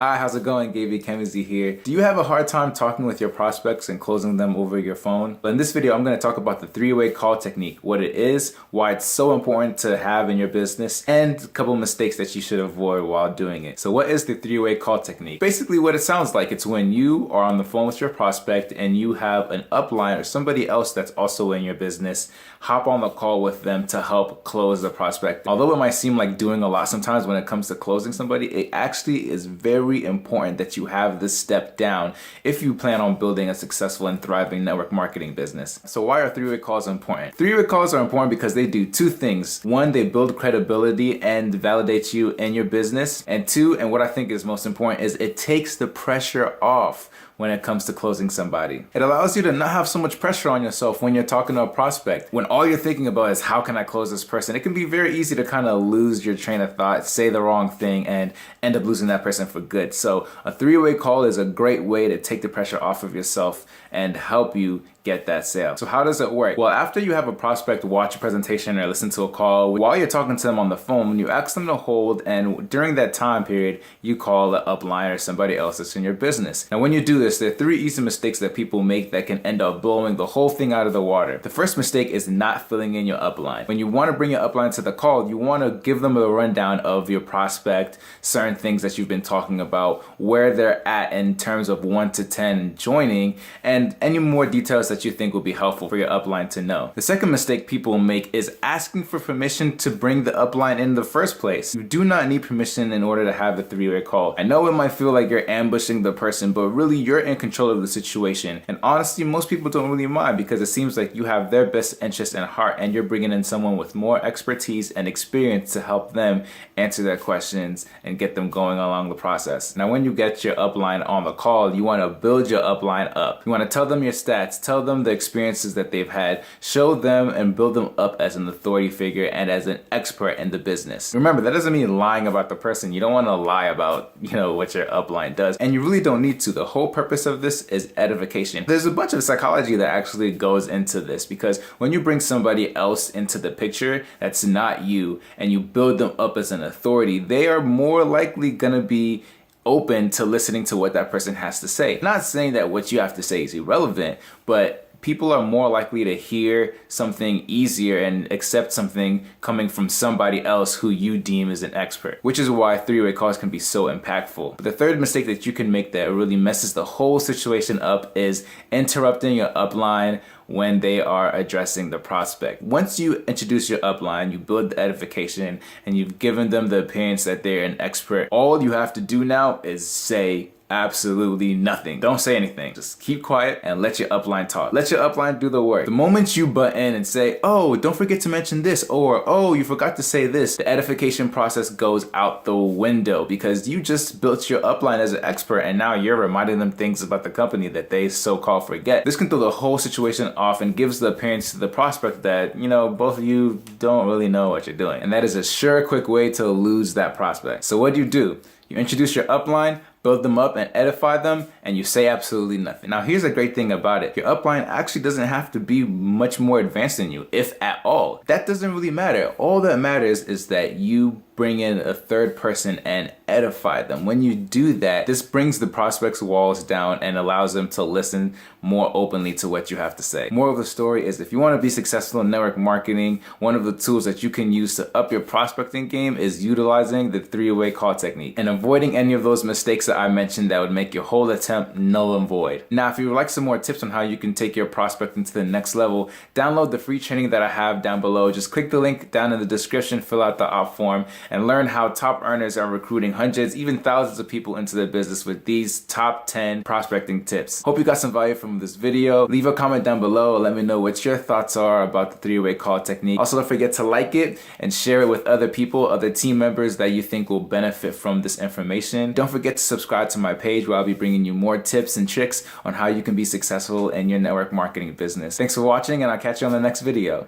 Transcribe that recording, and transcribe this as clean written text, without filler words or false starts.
Hi, how's it going? Gaby Kemizi here. Do you have a hard time talking with your prospects and closing them over your phone? But in this video, I'm going to talk about the three-way call technique, what it is, why it's so important to have in your business, and a couple mistakes that you should avoid while doing it. So what is the three-way call technique? Basically what it sounds like, it's when you are on the phone with your prospect and you have an upline or somebody else that's also in your business, hop on the call with them to help close the prospect. Although it might seem like doing a lot sometimes when it comes to closing somebody, it actually is very important that you have this step down if you plan on building a successful and thriving network marketing business. So why are three-way calls important? Three-way calls are important because they do two things. One, they build credibility and validate you in your business. And two, and what I think is most important, is it takes the pressure off when it comes to closing somebody. It allows you to not have so much pressure on yourself when you're talking to a prospect. When all you're thinking about is how can I close this person, it can be very easy to kind of lose your train of thought, say the wrong thing, and end up losing that person for good. So a three-way call is a great way to take the pressure off of yourself and help you get that sale. So how does it work? Well, after you have a prospect watch a presentation or listen to a call, while you're talking to them on the phone, you ask them to hold, and during that time period, you call the upline or somebody else that's in your business. Now, when you do this, there are three easy mistakes that people make that can end up blowing the whole thing out of the water. The first mistake is not filling in your upline. When you want to bring your upline to the call, you want to give them a rundown of your prospect, certain things that you've been talking about, where they're at in terms of 1 to 10 joining, and any more details that you think will be helpful for your upline to know. The second mistake people make is asking for permission to bring the upline in the first place. You do not need permission in order to have the three-way call. I know it might feel like you're ambushing the person, but really you're in control of the situation. And honestly, most people don't really mind because it seems like you have their best interest in heart and you're bringing in someone with more expertise and experience to help them answer their questions and get them going along the process. Now, when you get your upline on the call, you want to build your upline up. You want to tell them your stats, tell them the experiences that they've had, show them and build them up as an authority figure and as an expert in the business. Remember, that doesn't mean lying about the person. You don't want to lie about, what your upline does, and you really don't need to. The whole purpose of this is edification. There's a bunch of psychology that actually goes into this, because when you bring somebody else into the picture that's not you and you build them up as an authority, they are more likely gonna be open to listening to what that person has to say. Not saying that what you have to say is irrelevant, but people are more likely to hear something easier and accept something coming from somebody else who you deem as an expert, which is why three-way calls can be so impactful. But the third mistake that you can make that really messes the whole situation up is interrupting your upline when they are addressing the prospect. Once you introduce your upline, you build the edification, and you've given them the appearance that they're an expert, all you have to do now is say absolutely nothing. Don't say anything. Just keep quiet and let your upline talk. Let your upline do the work. The moment you butt in and say, oh, don't forget to mention this, or oh, you forgot to say this, the edification process goes out the window because you just built your upline as an expert and now you're reminding them things about the company that they so-called forget. This can throw the whole situation off and gives the appearance to the prospect that, both of you don't really know what you're doing. And that is a sure, quick way to lose that prospect. So what do? You introduce your upline, build them up and edify them, and you say absolutely nothing. Now, here's the great thing about it. Your upline actually doesn't have to be much more advanced than you, if at all. That doesn't really matter. All that matters is that you bring in a third person and edify them. When you do that, this brings the prospect's walls down and allows them to listen more openly to what you have to say. Moral of the story is, if you want to be successful in network marketing, one of the tools that you can use to up your prospecting game is utilizing the three-way call technique and avoiding any of those mistakes that I mentioned that would make your whole attempt null and void. Now, if you would like some more tips on how you can take your prospecting to the next level, download the free training that I have down below. Just click the link down in the description, fill out the opt form, and learn how top earners are recruiting hundreds, even thousands of people into their business with these top 10 prospecting tips. Hope you got some value from this video. Leave a comment down below and let me know what your thoughts are about the three-way call technique. Also, don't forget to like it and share it with other people, other team members that you think will benefit from this information. Don't forget to subscribe to my page where I'll be bringing you more tips and tricks on how you can be successful in your network marketing business. Thanks for watching, and I'll catch you on the next video.